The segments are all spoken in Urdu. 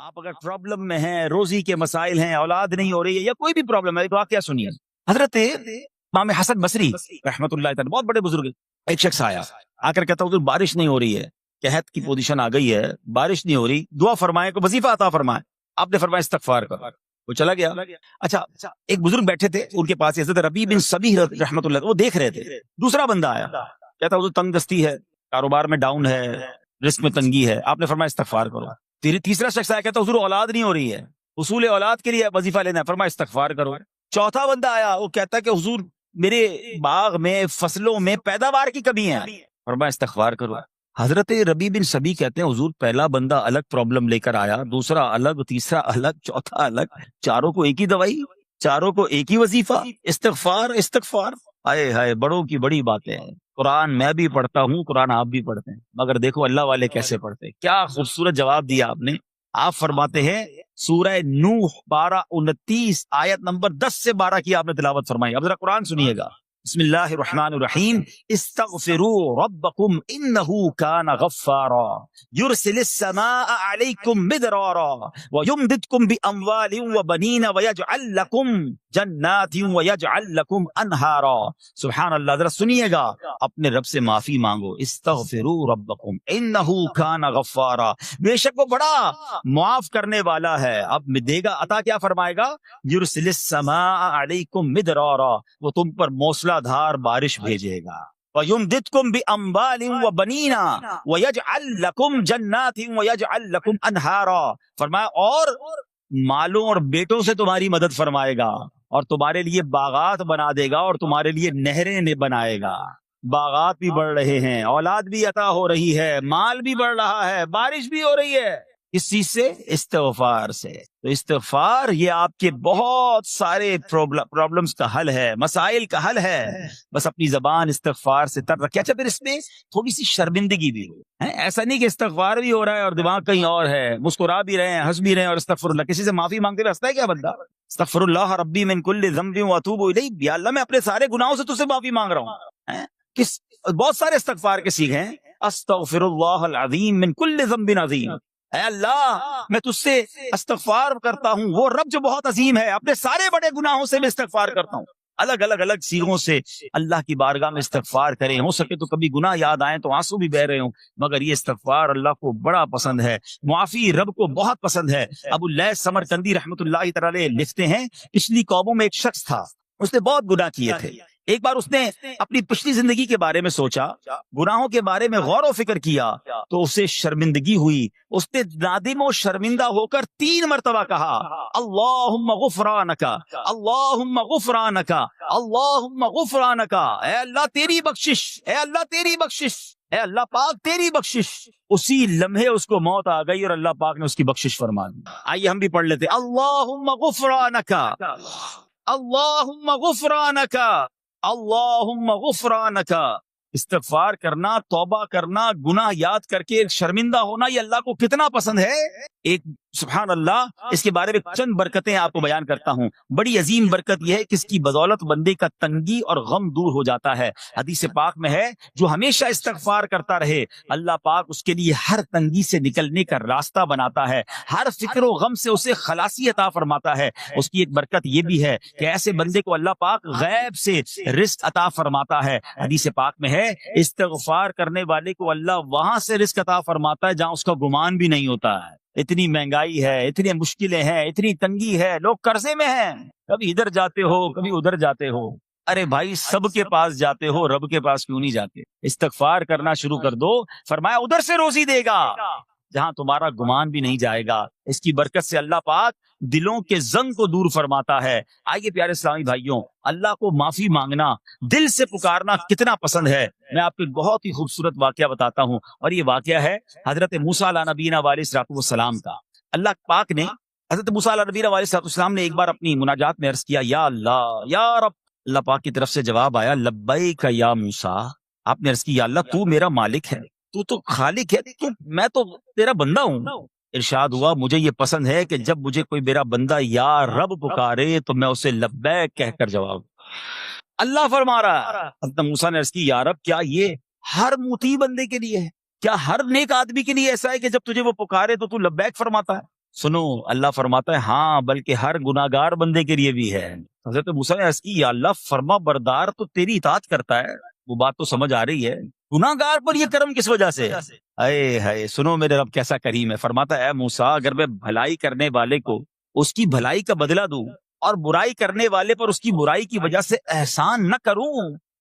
آپ اگر پرابلم میں ہیں، روزی کے مسائل ہیں، اولاد نہیں ہو رہی ہے یا کوئی بھی پرابلم ہے، تو کیا سنیے، حضرت امام حسن بصری رحمت اللہ تعالی بہت بڑے بزرگ، ایک شخص آیا آ کر کہتا حضور بارش نہیں ہو رہی ہے، قحط کی پوزیشن آ گئی ہے، بارش نہیں ہو رہی، دعا فرمائیں، کو وظیفہ عطا فرمائیں۔ آپ نے فرمایا استغفار کرو، وہ چلا گیا۔ اچھا ایک بزرگ بیٹھے تھے ان کے پاس، حضرت ربیع بن صبیح رحمت اللہ، وہ دیکھ رہے تھے، دوسرا بندہ آیا کہتا حضور تنگ دستی ہے، کاروبار میں ڈاؤن ہے، رزق میں تنگی ہے، آپ نے فرمایا استغفار کرو۔ تیسرا شخص آیا کہتا حضور اولاد نہیں ہو رہی ہے، حصول اولاد کے لیے وظیفہ لینا ہے، فرمایا استغفار کرو۔ چوتھا بندہ آیا، وہ کہتا ہے کہ حضور میرے باغ میں فصلوں میں پیداوار کی کمی ہے، فرمایا استغفار کرو۔ حضرت ربیع بن صبیح کہتے ہیں حضور پہلا بندہ الگ پرابلم لے کر آیا، دوسرا الگ، تیسرا الگ، چوتھا الگ، چاروں کو ایک ہی دوائی، چاروں کو ایک ہی وظیفہ، استغفار استغفار۔ ہائے ہائے، بڑوں کی بڑی باتیں ہیں۔ قرآن میں بھی پڑھتا ہوں، قرآن آپ بھی پڑھتے ہیں، مگر دیکھو اللہ والے کیسے پڑھتے ہیں۔ کیا خوبصورت جواب دیا آپ نے۔ آپ فرماتے ہیں سورہ نوح 12:29 آیت نمبر 10 سے 12 کی آپ نے تلاوت فرمائی۔ اب ذرا قرآن سنیے گا۔ بسم اللہ الرحمن الرحیم، استغفروا ربکم انہ کان غفارا یرسل السماء علیکم مدرارا ویمددکم باموال وبنین ویجعل لکم جنات ویجعل لکم انہارا۔ سبحان اللہ، ذرا سنیے گا، اپنے رب سے معافی مانگو۔ استغفروا ربکم انہ کان غفارا، بے شک وہ بڑا معاف کرنے والا ہے۔ اب دے گا عطا، کیا فرمائے گا؟ یرسل السماء علیکم مدرارا، وہ تم پر موسلا دھار بارش بھیجے گا۔ وَيُمْدِدْكُمْ بِأَمْوَالٍ وَبَنِينَ وَيَجْعَلْ لَكُمْ جَنَّاتٍ وَيَجْعَلْ لَكُمْ أَنْهَارًا، فرمایا اور مالوں اور بیٹوں سے تمہاری مدد فرمائے گا، اور تمہارے لیے باغات بنا دے گا، اور تمہارے لیے نہریں بنائے گا۔ باغات بھی بڑھ رہے ہیں، اولاد بھی عطا ہو رہی ہے، مال بھی بڑھ رہا ہے، بارش بھی ہو رہی ہے، اس چیز سے، استغفار سے۔ تو استغفار یہ آپ کے بہت سارے پرابلمز کا حل ہے، مسائل کا حل ہے، بس اپنی زبان استغفار سے تر رکھے۔ اچھا پھر اس میں تھوڑی سی شرمندگی بھی ہو، ایسا نہیں کہ استغفار بھی ہو رہا ہے اور دماغ کہیں اور ہے، مسکرا بھی رہے ہیں، ہنس بھی رہے ہیں، اور استغفر اللہ، کسی سے معافی مانگتے ہوئے ہنستا ہے کیا بندہ؟ استغفر اللہ ربی من کل ذنب واتوب الیہ، یا اللہ میں اپنے سارے گناہوں سے تجھ سے معافی مانگ رہا ہوں۔ بہت سارے استغفار کے سیغے ہیں، استغفر اللہ العظیم من کل ذنب عظیم، اے اللہ میں تجھ سے استغفار کرتا ہوں، وہ رب جو بہت عظیم ہے، اپنے سارے بڑے گناہوں سے میں استغفار کرتا ہوں۔ الگ الگ سیغوں سے اللہ کی بارگاہ میں استغفار کریں، ہو سکے تو کبھی گناہ یاد آئیں تو آنسو بھی بہ رہے ہوں، مگر یہ استغفار اللہ کو بڑا پسند ہے، معافی رب کو بہت پسند ہے۔ ابو اللیث سمرقندی رحمت اللہ تعالی لکھتے ہیں پچھلی قوموں میں ایک شخص تھا، اس نے بہت گناہ کیے تھے۔ ایک بار اس نے اپنی پچھلی زندگی کے بارے میں سوچا، گناہوں کے بارے میں غور و فکر کیا، تو اسے شرمندگی ہوئی۔ اس نے نادم و شرمندہ ہو کر 3 مرتبہ کہا اللہم غفرانک، اللہم غفرانک، اللہم غفرانک، اے اللہ تیری بخشش، اے اللہ تیری بخشش، اے اللہ پاک تیری بخشش۔ اسی لمحے اس کو موت آ گئی اور اللہ پاک نے اس کی بخشش فرما دی۔ آئیے ہم بھی پڑھ لیتے، اللہم غفرانک، اللہم غفرانک، اللہم غفرانک۔ استغفار کرنا، توبہ کرنا، گناہ یاد کر کے شرمندہ ہونا، یہ اللہ کو کتنا پسند ہے۔ ایک سبحان اللہ، اس کے بارے میں چند برکتیں آپ کو بیان کرتا ہوں۔ بڑی عظیم برکت یہ ہے کہ اس کی بدولت بندے کا تنگی اور غم دور ہو جاتا ہے۔ حدیث پاک میں ہے جو ہمیشہ استغفار کرتا رہے، اللہ پاک اس کے لیے ہر تنگی سے نکلنے کا راستہ بناتا ہے، ہر فکر و غم سے اسے خلاصی عطا فرماتا ہے۔ اس کی ایک برکت یہ بھی ہے کہ ایسے بندے کو اللہ پاک غیب سے رزق عطا فرماتا ہے۔ حدیث پاک میں ہے استغفار کرنے والے کو اللہ وہاں سے رزق عطا فرماتا ہے جہاں اس کا گمان بھی نہیں ہوتا ہے۔ اتنی مہنگائی ہے، اتنی مشکلیں ہیں، اتنی تنگی ہے، لوگ قرضے میں ہیں، کبھی ادھر جاتے ہو کبھی ادھر جاتے ہو۔ ارے بھائی سب کے پاس جاتے ہو، رب کے پاس کیوں نہیں جاتے؟ استغفار کرنا شروع کر دو، فرمایا ادھر سے روزی دے گا جہاں تمہارا گمان بھی نہیں جائے گا۔ اس کی برکت سے اللہ پاک دلوں کے زنگ کو دور فرماتا ہے۔ آئیے پیارے اسلامی بھائیوں، اللہ کو معافی مانگنا، دل سے پکارنا کتنا پسند ہے۔ میں آپ کو ایک بہت ہی خوبصورت واقعہ بتاتا ہوں، اور یہ واقعہ ہے حضرت موسیٰ علیہ نبینا علیہ السلام کا۔ اللہ پاک نے حضرت موسیٰ علیہ نبینا علیہ السلام نے ایک بار اپنی مناجات میں عرض کیا یا اللہ یا رب۔ اللہ پاک کی طرف سے جواب آیا لبیک یا موسیٰ۔ آپ نے عرض کی یا اللہ تو میرا مالک ہے، تو خالق ہے، میں تو تیرا بندہ ہوں۔ ارشاد ہوا مجھے یہ پسند ہے کہ جب مجھے کوئی میرا بندہ یا رب پکارے تو میں اسے لبیک کہہ کر جواب۔ اللہ فرما رہا ہے، حضرت موسیٰ نے عرض کی یا رب کیا یہ ہر موتی بندے کے لیے ہے؟ کیا ہر نیک آدمی کے لیے ایسا ہے کہ جب تجھے وہ پکارے تو لبیک فرماتا ہے؟ سنو اللہ فرماتا ہے ہاں بلکہ ہر گناہگار بندے کے لیے بھی ہے۔ حضرت موسیٰ نے عرض کی یا اللہ فرما بردار تو تیری اطاعت کرتا ہے، وہ بات تو سمجھ آ رہی ہے، گناہگار پر یہ کرم کس وجہ سے؟ اے ہے سنو میرے رب کیسا کریم ہے، فرماتا ہے اے موسیٰ اگر میں بھلائی کرنے والے کو اس کی بھلائی کا بدلہ دوں اور برائی کرنے والے پر اس کی برائی کی وجہ سے احسان نہ کروں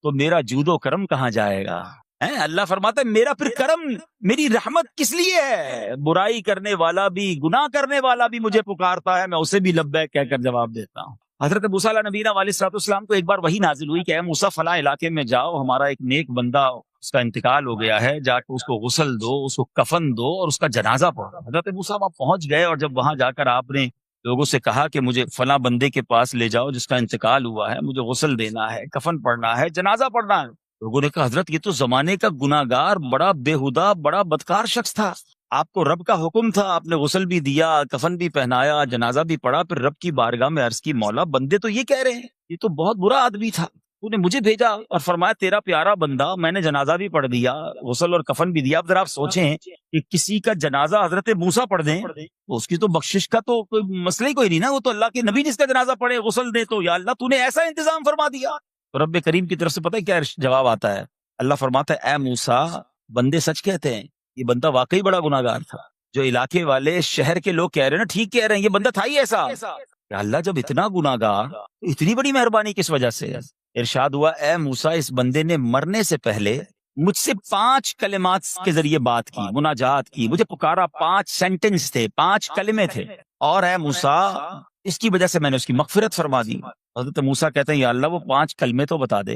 تو میرا جود و کرم کہاں جائے گا؟ اللہ فرماتا ہے میرا پھر کرم میری رحمت کس لیے ہے؟ برائی کرنے والا بھی گناہ کرنے والا بھی مجھے پکارتا ہے، میں اسے بھی لبیک کہہ کر جواب دیتا ہوں۔ حضرت موسیٰ علیہ نبینا علیہ الصلوۃ والسلام کو ایک بار وہی نازل ہوئی کہ اے موسیٰ فلاں علاقے میں جاؤ، ہمارا ایک نیک بندہ اس کا انتقال ہو گیا ہے، جا کے اس کو غسل دو، اس کو کفن دو اور اس کا جنازہ پڑھو۔ حضرت موسیٰ وہاں پہنچ گئے اور جب وہاں جا کر آپ نے لوگوں سے کہا کہ مجھے فلاں بندے کے پاس لے جاؤ جس کا انتقال ہوا ہے، مجھے غسل دینا ہے، کفن پڑھنا ہے، جنازہ پڑھنا ہے، لوگوں نے کہا حضرت یہ تو زمانے کا گناہگار بڑا بےہودہ بڑا بدکار شخص تھا، آپ کو رب کا حکم تھا، آپ نے غسل بھی دیا، کفن بھی پہنایا، جنازہ بھی پڑھا، پھر رب کی بارگاہ میں عرض کی مولا بندے تو یہ کہہ رہے ہیں یہ تو بہت برا آدمی تھا، تو نے مجھے بھیجا اور فرمایا تیرا پیارا بندہ، میں نے جنازہ بھی پڑھ دیا، غسل اور کفن بھی دیا۔ اب ذرا آپ سوچیں کہ کسی کا جنازہ حضرت موسیٰ پڑھ دیں تو اس کی تو بخشش کا تو کوئی مسئلہ ہی کوئی نہیں نا، وہ تو اللہ کے نبی جس کا جنازہ پڑھے غسل دے تو یا اللہ تو نے ایسا انتظام فرما دیا۔ تو رب کریم کی طرف سے پتہ ہے کیا جواب آتا ہے؟ اللہ فرماتا ہے اے موسیٰ بندے سچ کہتے ہیں، یہ بندہ واقعی بڑا گناہگار تھا، جو علاقے والے شہر کے لوگ کہہ رہے ہیں نا ٹھیک کہہ رہے ہیں، یہ بندہ تھا ہی ایسا۔ کہ اللہ جب اتنا گناہگار اتنی بڑی مہربانی کس وجہ سے؟ ارشاد ہوا اے موسیٰ اس بندے نے مرنے سے پہلے مجھ سے 5 کلمات کے ذریعے بات کی، مناجات کی، مجھے پکارا، 5 سینٹنس تھے، 5 کلمے تھے، اور اے موسیٰ اس کی وجہ سے میں نے اس کی مغفرت فرما دی۔ حضرت موسیٰ کہتے ہیں یا اللہ وہ 5 کلمے تو بتا دے،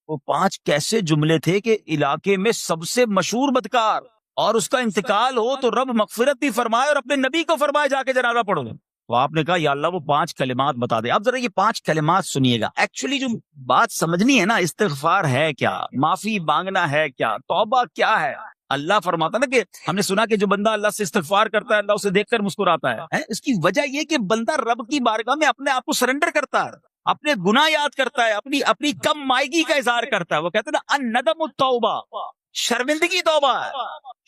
وہ 5 کیسے جملے تھے کہ علاقے میں سب سے مشہور بدکار اور اس کا انتقال ہو تو رب مغفرت بھی فرمائے اور اپنے نبی کو فرمائے جا کے جنازہ پڑھو۔ تو آپ نے کہا یا اللہ وہ 5 کلمات بتا دے۔ اب ذرا یہ 5 کلمات سنیے گا، ایکچولی جو بات سمجھنی ہے نا، استغفار ہے کیا، معافی مانگنا ہے کیا، توبہ کیا ہے؟ اللہ فرماتا نا کہ ہم نے سنا کہ جو بندہ اللہ سے استغفار کرتا ہے اللہ اسے دیکھ کر مسکراتا ہے، اس کی وجہ یہ کہ بندہ رب کی بارگاہ میں اپنے آپ کو سرنڈر کرتا ہے، اپنے گناہ یاد کرتا ہے، اپنی کم مائگی کا اظہار کرتا ہے۔ وہ کہتے ہیں نا الندم التوبہ، شرمندگی توبہ ہے۔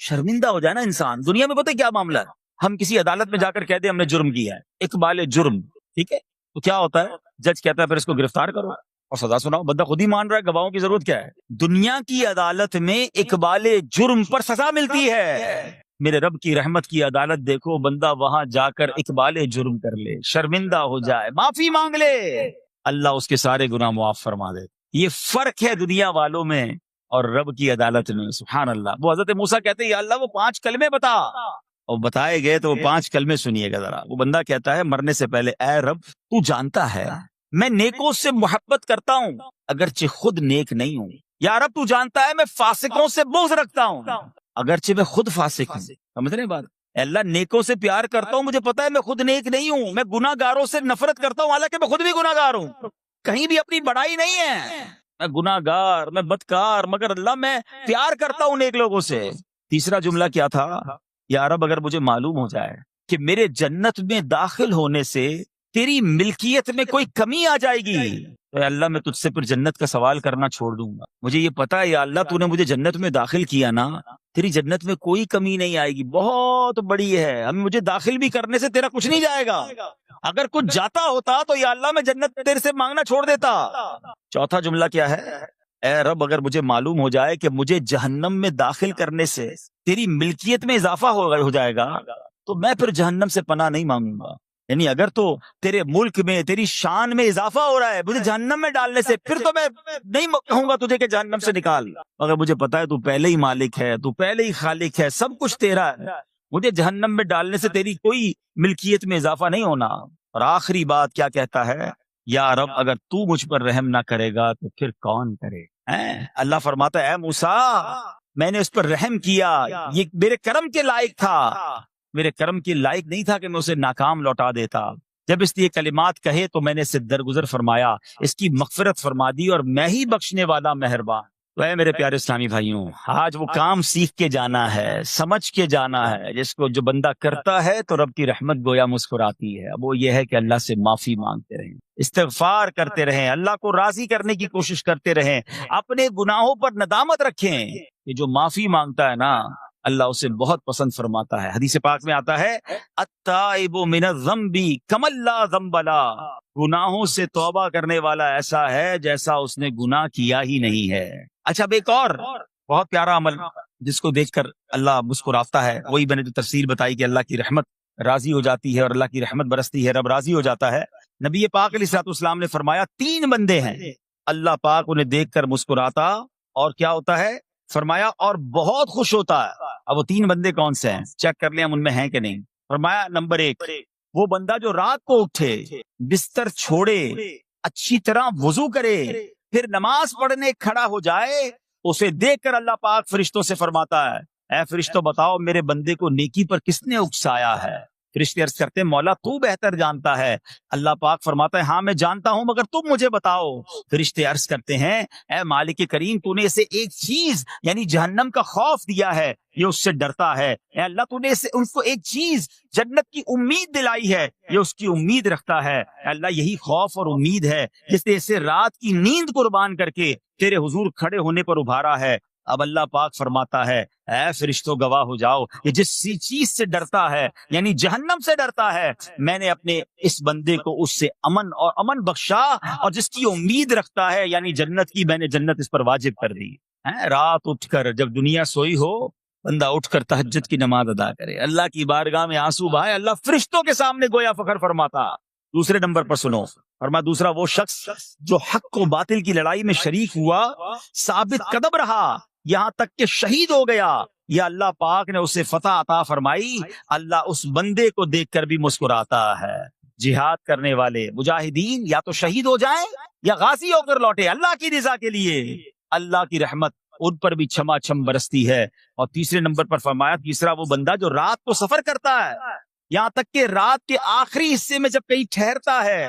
شرمندہ ہو جائے نا انسان، دنیا میں پتہ ہے کیا معاملہ ہے، ہم کسی عدالت میں جا کر کہہ دیں ہم نے جرم کیا ہے، اقبال جرم، ٹھیک ہے، تو کیا ہوتا ہے، جج کہتا ہے پھر اس کو گرفتار کرو اور سزا سناؤ، بندہ خود ہی مان رہا ہے، گواہوں کی ضرورت کیا ہے؟ دنیا کی عدالت میں اقبال جرم پر سزا ملتی ہے، میرے رب کی رحمت کی عدالت دیکھو، بندہ وہاں جا کر اقبال جرم کر لے، شرمندہ ہو جائے، معافی مانگ لے، اللہ اس کے سارے گناہ معاف فرما دے۔ یہ فرق ہے دنیا والوں میں اور رب کی عدالت میں، سبحان اللہ۔ وہ حضرت موسیٰ کہتے ہیں یا اللہ وہ 5 کلمے بتا، اور بتائے گئے تو وہ 5 کلمے سنیے گا ذرا۔ وہ بندہ کہتا ہے مرنے سے پہلے اے رب تو جانتا ہے میں نیکوں سے محبت کرتا ہوں اگرچہ خود نیک نہیں ہوں، یا رب تو جانتا ہے میں فاسقوں سے بغض رکھتا ہوں اگرچہ میں خود فاسق ہوں۔ سمجھ رہے ہیں بات؟ اللہ نیکوں سے پیار کرتا ہوں، مجھے پتا ہے میں خود نیک نہیں ہوں، میں گناہ گاروں سے نفرت کرتا ہوں حالانکہ میں خود بھی گناہ گار ہوں، کہیں بھی اپنی بڑائی نہیں ہے، میں گناہ گار، میں بدکار، مگر اللہ میں پیار کرتا ہوں نیک لوگوں سے۔ تیسرا جملہ کیا تھا؟ یا رب اگر مجھے معلوم ہو جائے کہ میرے جنت میں داخل ہونے سے تیری ملکیت میں کوئی کمی آ جائے گی تو اے اللہ میں تجھ سے پھر جنت کا سوال کرنا چھوڑ دوں گا۔ مجھے یہ پتا ہے یا اللہ تو نے مجھے جنت میں داخل کیا نا، تیری جنت میں کوئی کمی نہیں آئے گی، بہت بڑی ہے، ہم مجھے داخل بھی کرنے سے تیرا کچھ نہیں جائے گا، اگر کچھ جاتا ہوتا تو یا اللہ میں جنت تیرے سے مانگنا چھوڑ دیتا۔ چوتھا جملہ کیا ہے؟ اے رب اگر مجھے معلوم ہو جائے کہ مجھے جہنم میں داخل کرنے سے تیری ملکیت میں اضافہ ہو جائے گا تو میں پھر جہنم سے پناہ نہیں مانگوں گا، یعنی اگر تو تیرے ملک میں تیری شان میں اضافہ ہو رہا ہے مجھے جہنم میں ڈالنے سے، پھر تو میں نہیں کہوں گا تجھے کہ جہنم سے نکال، اگر مجھے پتا ہے تو پہلے ہی مالک ہے، تو پہلے ہی خالق ہے، سب کچھ تیرا ہے، مجھے جہنم میں ڈالنے سے تیری کوئی ملکیت میں اضافہ نہیں ہونا۔ اور آخری بات کیا کہتا ہے؟ یا رب اگر تو مجھ پر رحم نہ کرے گا تو پھر کون کرے؟ اللہ فرماتا ہے اے موسیٰ میں نے اس پر رحم کیا، یہ میرے کرم کے لائق تھا، میرے کرم کے لائق نہیں تھا کہ میں اسے ناکام لوٹا دیتا۔ جب اس لیے کلمات کہے تو میں نے اسے درگزر فرمایا، اس کی مغفرت فرما دی اور میں ہی بخشنے والا مہربان۔ تو اے میرے پیارے اسلامی بھائیوں، آج وہ کام سیکھ کے جانا ہے، سمجھ کے جانا ہے، جس کو جو بندہ کرتا ہے تو رب کی رحمت گویا مسکراتی ہے۔ اب وہ یہ ہے کہ اللہ سے معافی مانگتے رہیں، استغفار کرتے رہیں، اللہ کو راضی کرنے کی کوشش کرتے رہیں، اپنے گناہوں پر ندامت رکھیں کہ جو معافی مانگتا ہے نا اللہ اسے بہت پسند فرماتا ہے. حدیث پاک میں آتا ہے التائب من الذنب کمن لا ذنب له، گناہوں سے توبہ کرنے والا ایسا ہے جیسا اس نے گناہ کیا ہی نہیں ہے. اچھا اب ایک اور بہت پیارا عمل جس کو دیکھ کر اللہ مسکراتا ہے، وہی میں نے جو تفسیر بتائی کہ اللہ کی رحمت راضی ہو جاتی ہے اور اللہ کی رحمت برستی ہے، رب راضی ہو جاتا ہے. نبی پاک علیہ الصلوۃ والسلام نے فرمایا 3 بندے ہیں اللہ پاک انہیں دیکھ کر مسکراتا اور کیا ہوتا ہے، فرمایا اور بہت خوش ہوتا ہے. اب وہ 3 بندے کون سے ہیں چیک کر لیں ہم ان میں ہیں کہ نہیں. فرمایا نمبر 1 وہ بندہ جو رات کو اٹھے، بستر چھوڑے، اچھی طرح وضو کرے، پھر نماز پڑھنے کھڑا ہو جائے، اسے دیکھ کر اللہ پاک فرشتوں سے فرماتا ہے اے فرشتوں بتاؤ میرے بندے کو نیکی پر کس نے اکسایا ہے. فرشتے عرض کرتے ہیں مولا تو بہتر جانتا ہے. اللہ پاک فرماتا ہے ہاں میں جانتا ہوں مگر تم مجھے بتاؤ. فرشتے عرض کرتے ہیں اے مالک کریم تو نے اسے ایک چیز یعنی جہنم کا خوف دیا ہے، یہ اس سے ڈرتا ہے. اے اللہ تو نے ان کو ایک چیز جنت کی امید دلائی ہے، یہ اس کی امید رکھتا ہے. اے اللہ یہی خوف اور امید ہے جس نے اسے رات کی نیند قربان کر کے تیرے حضور کھڑے ہونے پر ابھارا ہے. اب اللہ پاک فرماتا ہے اے فرشتوں گواہ ہو جاؤ کہ جس چیز سے ڈرتا ہے یعنی جہنم سے ڈرتا ہے، میں نے اپنے اس بندے کو اس سے امن بخشا، اور جس کی امید رکھتا ہے یعنی جنت کی، میں نے جنت اس پر واجب کر دی. رات اٹھ کر جب دنیا سوئی ہو بندہ اٹھ کر تہجد کی نماز ادا کرے، اللہ کی بارگاہ میں آنسو بہائے، اللہ فرشتوں کے سامنے گویا فخر فرماتا. دوسرے نمبر پر سنو، فرمایا دوسرا وہ شخص جو حق و باطل کی لڑائی میں شریک ہوا، ثابت قدم رہا یہاں تک کہ شہید ہو گیا، یا اللہ پاک نے اسے فتح عطا فرمائی. اللہ اس بندے کو دیکھ کر بھی مسکراتا ہے. جہاد کرنے والے مجاہدین یا تو شہید ہو جائیں یا غازی ہو کر لوٹے اللہ کی رضا کے لیے، اللہ کی رحمت ان پر بھی چھما چھم برستی ہے. اور تیسرے نمبر پر فرمایا تیسرا وہ بندہ جو رات کو سفر کرتا ہے، یہاں تک کہ رات کے آخری حصے میں جب کہیں ٹھہرتا ہے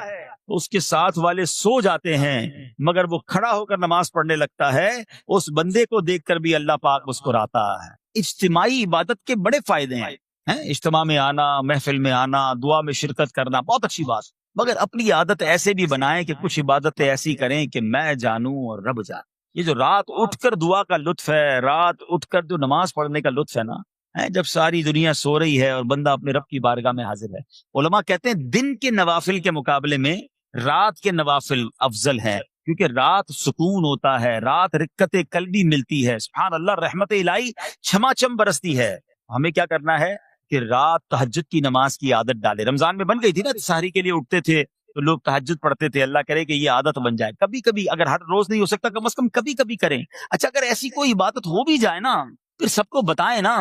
تو اس کے ساتھ والے سو جاتے ہیں مگر وہ کھڑا ہو کر نماز پڑھنے لگتا ہے، اس بندے کو دیکھ کر بھی اللہ پاک مسکراتا ہے. اجتماعی عبادت کے بڑے فائدے ہیں. اجتماع میں آنا، محفل میں آنا، دعا میں شرکت کرنا بہت اچھی بات، مگر اپنی عادت ایسے بھی بنائیں کہ کچھ عبادتیں ایسی کریں کہ میں جانوں اور رب جانے. یہ جو رات اٹھ کر دعا کا لطف ہے، رات اٹھ کر جو نماز پڑھنے کا لطف ہے نا، جب ساری دنیا سو رہی ہے اور بندہ اپنے رب کی بارگاہ میں حاضر ہے. علماء کہتے ہیں دن کے نوافل کے مقابلے میں رات کے نوافل افضل ہے، کیونکہ رات سکون ہوتا ہے، رات رکت قلبی ملتی ہے. سبحان اللہ، رحمت الہی چھما چھم برستی ہے. ہمیں کیا کرنا ہے کہ رات تہجد کی نماز کی عادت ڈالے. رمضان میں بن گئی تھی نا، سحری کے لیے اٹھتے تھے تو لوگ تہجد پڑھتے تھے. اللہ کرے کہ یہ عادت بن جائے. کبھی کبھی، اگر ہر روز نہیں ہو سکتا کم از کم کبھی کبھی کریں. اچھا اگر ایسی کوئی عبادت ہو بھی جائے نا پھر سب کو بتائیں نا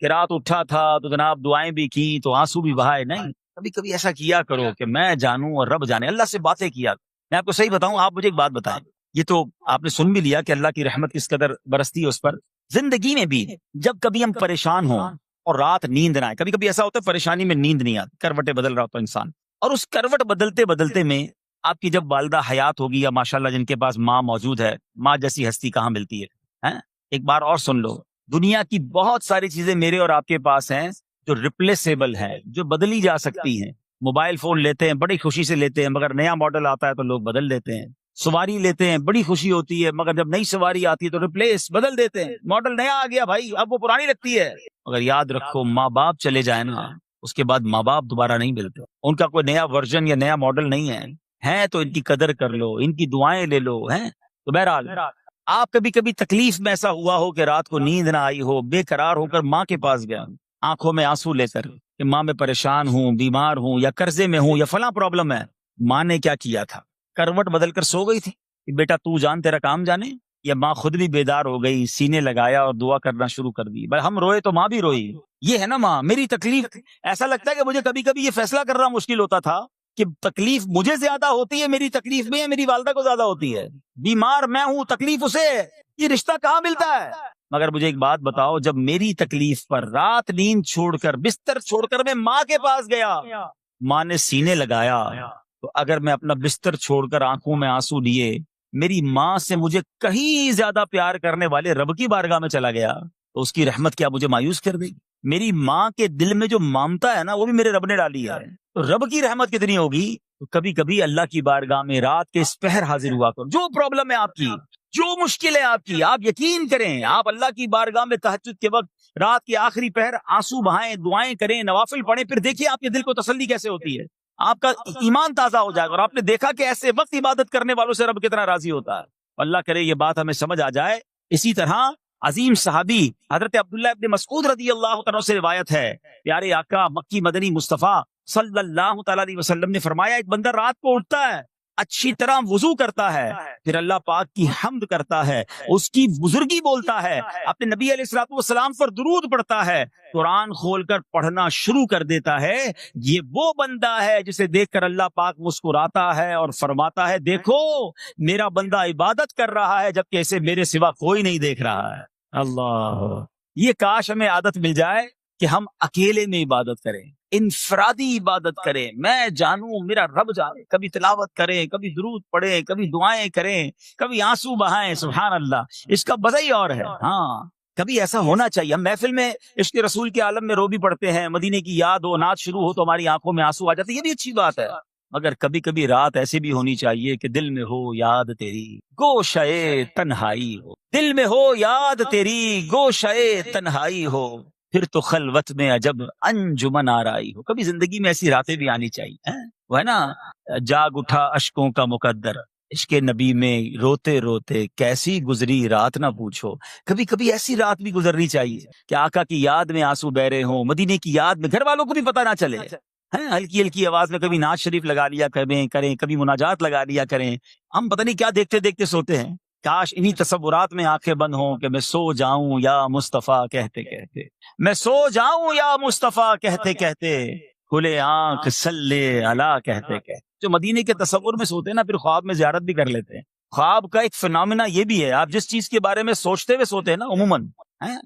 کہ رات اٹھا تھا تو جناب دعائیں بھی کی تو آنسو بھی بہائے. نہیں، کبھی کبھی ایسا کیا کرو کہ میں جانوں اور رب جانے، اللہ سے باتیں کیا. میں آپ کو صحیح بتاؤں، آپ مجھے ایک بات بتائیں، یہ تو آپ نے سن بھی لیا کہ اللہ کی رحمت کس قدر برستی ہے اس پر. زندگی میں بھی جب کبھی ہم پریشان ہوں اور رات نیند نہ آئے، کبھی کبھی ایسا ہوتا ہے پریشانی میں نیند نہیں آتی، کروٹیں بدل رہا ہوتا ہے انسان، اور اس کروٹ بدلتے بدلتے میں آپ کی جب والدہ حیات ہوگی یا ماشاءاللہ جن کے پاس ماں موجود ہے، ماں جیسی ہستی کہاں ملتی ہے. ایک بار اور سن لو، دنیا کی بہت ساری چیزیں میرے اور آپ کے پاس ہیں جو ریپلیسیبل ہے، جو بدلی جا سکتی ہیں. موبائل فون لیتے ہیں بڑی خوشی سے لیتے ہیں، مگر نیا ماڈل آتا ہے تو لوگ بدل دیتے ہیں. سواری لیتے ہیں بڑی خوشی ہوتی ہے، مگر جب نئی سواری آتی ہے تو ریپلیس بدل دیتے ہیں. ماڈل نیا آ گیا بھائی، اب وہ پرانی لگتی ہے. مگر یاد رکھو ماں باپ چلے جائیں نا، اس کے بعد ماں باپ دوبارہ نہیں ملتے. ان کا کوئی نیا ورژن یا نیا ماڈل نہیں ہے تو ان کی قدر کر لو، ان کی دعائیں لے لو. تو بہرحال آپ کبھی کبھی تکلیف میں ایسا ہوا ہو کہ رات کو نیند نہ آئی ہو، بے قرار ہو کر ماں کے پاس گیا، آنکھوں میں آنسو لے کر کہ ماں میں پریشان ہوں، بیمار ہوں، یا قرضے میں ہوں، یا فلاں پرابلم ہے. ماں نے کیا کیا تھا؟ کروٹ بدل کر سو گئی تھی کہ بیٹا تو جان تیرا کام جانے، یا ماں خود بھی بیدار ہو گئی، سینے لگایا اور دعا کرنا شروع کر دی. بھائی ہم روئے تو ماں بھی روئی. یہ ہے نا ماں. میری تکلیف، ایسا لگتا ہے کہ مجھے کبھی کبھی یہ فیصلہ کرنا مشکل ہوتا تھا کہ تکلیف مجھے زیادہ ہوتی ہے میری تکلیف میں، یا میری والدہ کو زیادہ ہوتی ہے. بیمار میں ہوں، تکلیف اسے، یہ رشتہ کہاں ملتا ہے. مگر مجھے ایک بات بتاؤ، جب میری تکلیف پر رات نیند چھوڑ کر بستر چھوڑ کر میں ماں کے پاس گیا، ماں نے سینے لگایا، تو اگر میں اپنا بستر چھوڑ کر آنکھوں میں آنسو لیے میری ماں سے مجھے کہیں زیادہ پیار کرنے والے رب کی بارگاہ میں چلا گیا تو اس کی رحمت کیا مجھے مایوس کر دے گی؟ میری ماں کے دل میں جو ممتا ہے نا وہ بھی میرے رب نے ڈالی ہے. تو رب کی رحمت کتنی ہوگی. تو کبھی کبھی اللہ کی بارگاہ میں رات کے اس پہر حاضر ہوا کرو. جو پرابلم ہے آپ کی، جو مشکل ہے آپ کی، آپ یقین کریں، آپ اللہ کی بارگاہ میں تہجد کے وقت رات کے آخری پہر آنسو بہائیں، دعائیں کریں، نوافل پڑھیں، پھر دیکھیے آپ کے دل کو تسلی کیسے ہوتی ہے، آپ کا ایمان تازہ ہو جائے گا، اور آپ نے دیکھا کہ ایسے وقت عبادت کرنے والوں سے رب کتنا راضی ہوتا ہے۔ اللہ کرے یہ بات ہمیں سمجھ آ جائے۔ اسی طرح عظیم صحابی حضرت عبداللہ ابن مسعود رضی اللہ تعالیٰ سے روایت ہے، پیارے آقا مکی مدنی مصطفیٰ صلی اللہ تعالیٰ علیہ وسلم نے فرمایا، ایک بندہ رات کو اٹھتا ہے، اچھی طرح وضو کرتا ہے، پھر اللہ پاک کی حمد کرتا ہے، اس کی بزرگی بولتا ہے، اپنے نبی علیہ الصلوۃ والسلام پر درود پڑھتا ہے، قرآن کھول کر پڑھنا شروع کر دیتا ہے، یہ وہ بندہ ہے جسے دیکھ کر اللہ پاک مسکراتا ہے اور فرماتا ہے، دیکھو میرا بندہ عبادت کر رہا ہے جبکہ اسے میرے سوا کوئی نہیں دیکھ رہا ہے۔ اللہ، یہ کاش ہمیں عادت مل جائے کہ ہم اکیلے میں عبادت کریں، انفرادی عبادت کریں، میں جانوں میرا رب جانے، کبھی تلاوت کریں، کبھی درود پڑھیں، کبھی دعائیں کریں، کبھی آنسو بہائیں، سبحان اللہ، اس کا مزہ ہی اور ہے۔ ہاں، کبھی ایسا ہونا چاہیے۔ ہم محفل میں عشق رسول کے عالم میں رو بھی پڑھتے ہیں، مدینے کی یاد ہو، نعت شروع ہو تو ہماری آنکھوں میں آنسو آ جاتے، یہ بھی اچھی بات ہے، مگر کبھی کبھی رات ایسی بھی ہونی چاہیے کہ دل میں ہو یاد تیری گوشے تنہائی ہو، دل میں ہو یاد تیری گوشے تنہائی ہو، پھر تو خلوت میں عجب انجمن آرائی ہو۔ کبھی زندگی میں ایسی راتیں بھی آنی چاہیے، وہ ہے نا، جاگ اٹھا اشکوں کا مقدر، عشق نبی میں روتے روتے کیسی گزری رات نہ پوچھو۔ کبھی کبھی ایسی رات بھی گزرنی چاہیے کہ آقا کی یاد میں آنسو بہ رہے ہوں، مدینے کی یاد میں، گھر والوں کو بھی پتہ نہ چلے، ہلکی ہلکی آواز میں کبھی نعت شریف لگا لیا کریں، کبھی مناجات لگا لیا کریں، ہم پتہ نہیں کیا دیکھتے دیکھتے سوتے ہیں۔ کاش انہی تصورات میں آنکھیں بند ہوں کہ میں سو جاؤں یا مصطفیٰ کہتے کہتے، میں سو جاؤں یا مصطفیٰ کہتے کہتے، کھلے آنکھ صلی اللہ کہتے کہتے۔ جو مدینے کے تصور میں سوتے ہیں نا، پھر خواب میں زیارت بھی کر لیتے ہیں۔ خواب کا ایک فنامنا یہ بھی ہے، آپ جس چیز کے بارے میں سوچتے ہوئے سوتے ہیں نا، عموماً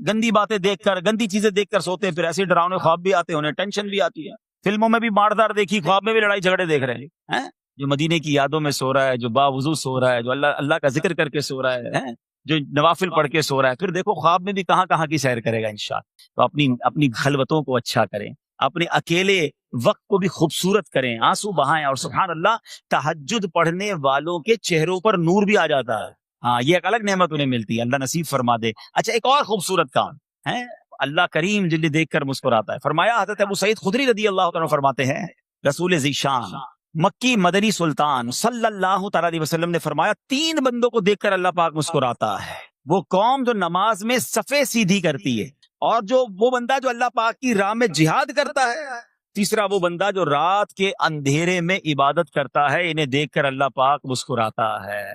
گندی باتیں دیکھ کر، گندی چیزیں دیکھ کر سوتے ہیں، پھر ایسے ڈراؤنے خواب بھی آتے ہیں، انہیں ٹینشن بھی آتی ہے، فلموں میں بھی ماردار دیکھی، خواب میں بھی لڑائی جھگڑے دیکھ رہے ہیں۔ جو مدینے کی یادوں میں سو رہا ہے، جو باوضو سو رہا ہے، جو اللہ کا ذکر کر کے سو رہا ہے، جو نوافل پڑھ کے سو رہا ہے، پھر دیکھو خواب میں بھی کہاں کہاں کی سیر کرے گا انشاءاللہ۔ تو اپنی خلوتوں کو اچھا کریں، اپنے اکیلے وقت کو بھی خوبصورت کریں، آنسو بہائیں، اور سبحان اللہ تہجد پڑھنے والوں کے چہروں پر نور بھی آ جاتا ہے۔ ہاں، یہ ایک الگ نعمت انہیں ملتی ہے، اللہ نصیب فرما دے۔ اچھا، ایک اور خوبصورت کام ہے، اللہ کریم جلدی دیکھ کر مسکراتا ہے۔ فرمایا حضرت ابو سعید خدری رضی اللہ تعالیٰ فرماتے ہیں، رسول ذیشان مکی مدنی سلطان صلی اللہ تعالیٰ علیہ وسلم نے فرمایا، 3 بندوں کو دیکھ کر اللہ پاک مسکراتا ہے۔ وہ قوم جو نماز میں صفیں سیدھی کرتی ہے، اور وہ بندہ جو اللہ پاک کی راہ میں جہاد کرتا ہے، تیسرا وہ بندہ جو رات کے اندھیرے میں عبادت کرتا ہے، انہیں دیکھ کر اللہ پاک مسکراتا ہے۔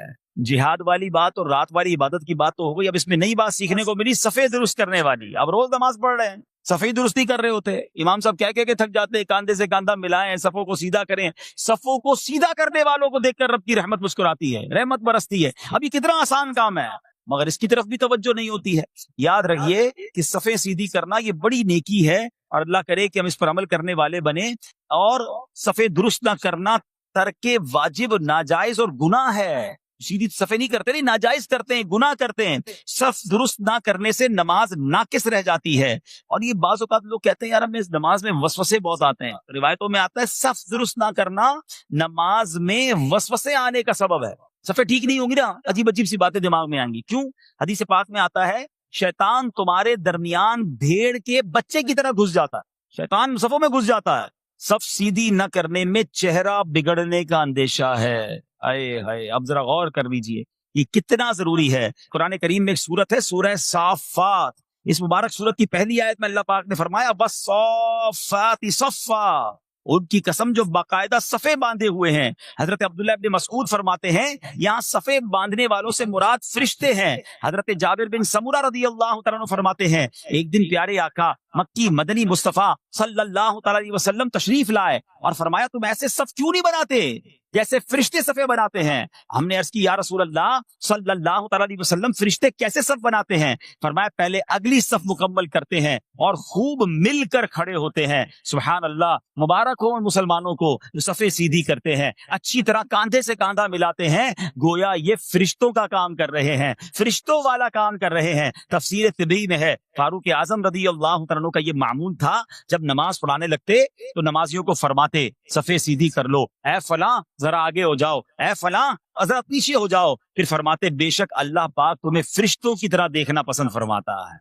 جہاد والی بات اور رات والی عبادت کی بات تو ہو گئی، اب اس میں نئی بات سیکھنے کو ملی، صفیں درست کرنے والی۔ اب روز نماز پڑھ رہے ہیں، صفیں درست نہیں کر رہے ہوتے، امام صاحب کہہ کے تھک جاتے ہیں، کاندھے سے کاندھا ملائیں، صفوں کو سیدھا کریں۔ صفوں کو سیدھا کرنے والوں کو دیکھ کر رب کی رحمت مسکراتی ہے، رحمت برستی ہے۔ اب یہ کتنا آسان کام ہے، مگر اس کی طرف بھی توجہ نہیں ہوتی ہے۔ یاد رکھیے کہ صفیں سیدھی کرنا یہ بڑی نیکی ہے، اور اللہ کرے کہ ہم اس پر عمل کرنے والے بنیں۔ اور صفیں درست نہ کرنا ترک واجب، ناجائز اور گناہ ہے۔ سیدھی صفیں نہیں کرتے، نہیں، ناجائز کرتے ہیں، گناہ کرتے ہیں۔ صف درست نہ کرنے سے نماز ناقص رہ جاتی ہے۔ اور یہ بعض اوقات لوگ کہتے ہیں، یار ہمیں اس نماز میں وسوسے بہت آتے ہیں۔ روایتوں میں آتا ہے صف درست نہ کرنا نماز میں وسوسے آنے کا سبب ہے۔ صفیں ٹھیک نہیں ہوں گی نا، عجیب عجیب سی باتیں دماغ میں آئیں گی۔ کیوں؟ حدیث پاک میں آتا ہے، شیطان تمہارے درمیان بھیڑ کے بچے کی طرح گھس جاتا ہے، شیطان صفوں میں گھس جاتا ہے۔ صف سیدھی نہ کرنے میں چہرہ بگڑنے کا اندیشہ ہے۔ اے ہائے، اب ذرا غور کر لیجئے یہ کتنا ضروری ہے۔ قرآن کریم میں ایک سورت ہے، سورہ صافات، اس مبارک سورت کی پہلی آیت میں اللہ پاک نے فرمایا، وَالصَّافَّاتِ صَفًّا، ان کی قسم جو باقاعدہ صفیں باندھے ہوئے ہیں۔ حضرت عبداللہ ابن مسعود فرماتے ہیں، یہاں صفیں باندھنے والوں سے مراد فرشتے ہیں۔ حضرت جابر بن سمورہ رضی اللہ تعالیٰ عنہ فرماتے ہیں، ایک دن پیارے آقا مکی مدنی مصطفیٰ صلی اللہ تعالیٰ علیہ وسلم تشریف لائے اور فرمایا، تم ایسے صف کیوں نہیں بناتے جیسے فرشتے صفیں بناتے ہیں؟ ہم نے عرض کی، یا رسول اللہ صلی اللہ تعالیٰ علیہ وسلم، فرشتے کیسے صف بناتے ہیں؟ فرمایا، پہلے اگلی صف مکمل کرتے ہیں اور خوب مل کر کھڑے ہوتے ہیں۔ سبحان اللہ، مبارک ہو ان مسلمانوں کو جو صفیں سیدھی کرتے ہیں، اچھی طرح کاندھے سے کاندھا ملاتے ہیں، گویا یہ فرشتوں کا کام کر رہے ہیں، فرشتوں والا کام کر رہے ہیں۔ تفسیر طبی میں ہے، فاروق اعظم رضی اللہ عنہ کا یہ معمول تھا، جب نماز پڑھانے لگتے تو نمازیوں کو فرماتے، صفیں سیدھی کر لو، اے فلاں ذرا آگے ہو جاؤ، اے فلاں ذرا پیچھے ہو جاؤ، پھر فرماتے بے شک اللہ پاک تمہیں فرشتوں کی طرح دیکھنا پسند فرماتا ہے۔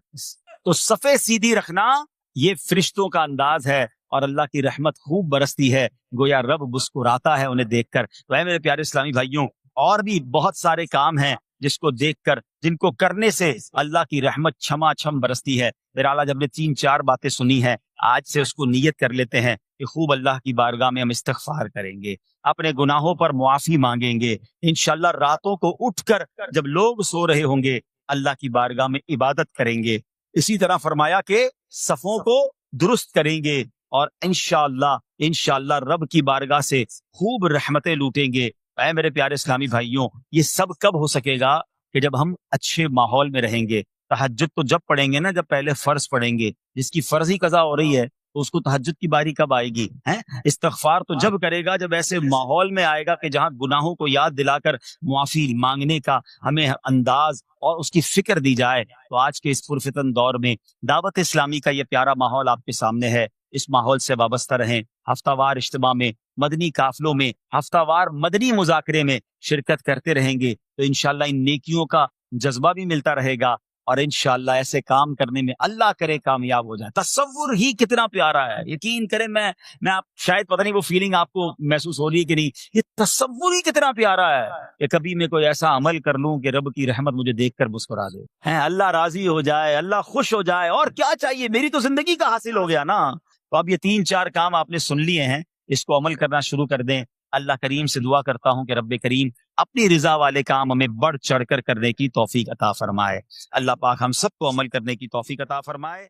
تو صفیں سیدھی رکھنا یہ فرشتوں کا انداز ہے، اور اللہ کی رحمت خوب برستی ہے، گویا رب مسکراتا ہے انہیں دیکھ کر۔ تو اے میرے پیارے اسلامی بھائیوں، اور بھی بہت سارے کام ہیں جس کو دیکھ کر، جن کو کرنے سے اللہ کی رحمت چھما چھم برستی ہے۔ بہرحال آج ہم نے 3-4 باتیں سنی ہیں، آج سے اس کو نیت کر لیتے ہیں کہ خوب اللہ کی بارگاہ میں ہم استغفار کریں گے، اپنے گناہوں پر معافی مانگیں گے، انشاءاللہ راتوں کو اٹھ کر جب لوگ سو رہے ہوں گے اللہ کی بارگاہ میں عبادت کریں گے۔ اسی طرح فرمایا کہ صفوں کو درست کریں گے، اور انشاءاللہ رب کی بارگاہ سے خوب رحمتیں لوٹیں گے۔ اے میرے پیارے اسلامی بھائیوں، یہ سب کب ہو سکے گا؟ کہ جب ہم اچھے ماحول میں رہیں گے۔ تہجد تو جب پڑھیں گے نا، جب پہلے فرض پڑھیں گے، جس کی فرضی قضا ہو رہی ہے تو اس کو تہجد کی باری کب آئے گی؟ استغفار تو جب کرے گا جب ایسے ماحول میں آئے گا کہ جہاں گناہوں کو یاد دلا کر معافی مانگنے کا ہمیں انداز اور اس کی فکر دی جائے۔ تو آج کے اس پرفتن دور میں دعوت اسلامی کا یہ پیارا ماحول آپ کے سامنے ہے، اس ماحول سے وابستہ رہیں، ہفتہ وار اجتماع میں، مدنی قافلوں میں، ہفتہ وار مدنی مذاکرے میں شرکت کرتے رہیں گے تو انشاءاللہ ان نیکیوں کا جذبہ بھی ملتا رہے گا، اور انشاءاللہ ایسے کام کرنے میں اللہ کرے کامیاب ہو جائے۔ تصور ہی کتنا پیارا ہے، یقین کریں، میں آپ شاید پتہ نہیں وہ فیلنگ آپ کو محسوس ہو رہی ہے کہ نہیں، یہ تصور ہی کتنا پیارا ہے کہ کبھی میں کوئی ایسا عمل کر لوں کہ رب کی رحمت مجھے دیکھ کر مسکرا دے، اللہ راضی ہو جائے، اللہ خوش ہو جائے، اور کیا چاہیے، میری تو زندگی کا حاصل ہو گیا نا۔ تو اب یہ 3-4 کام آپ نے سن لیے ہیں، اس کو عمل کرنا شروع کر دیں۔ اللہ کریم سے دعا کرتا ہوں کہ رب کریم اپنی رضا والے کام ہمیں بڑھ چڑھ کر کرنے کی توفیق عطا فرمائے۔ اللہ پاک ہم سب کو عمل کرنے کی توفیق عطا فرمائے۔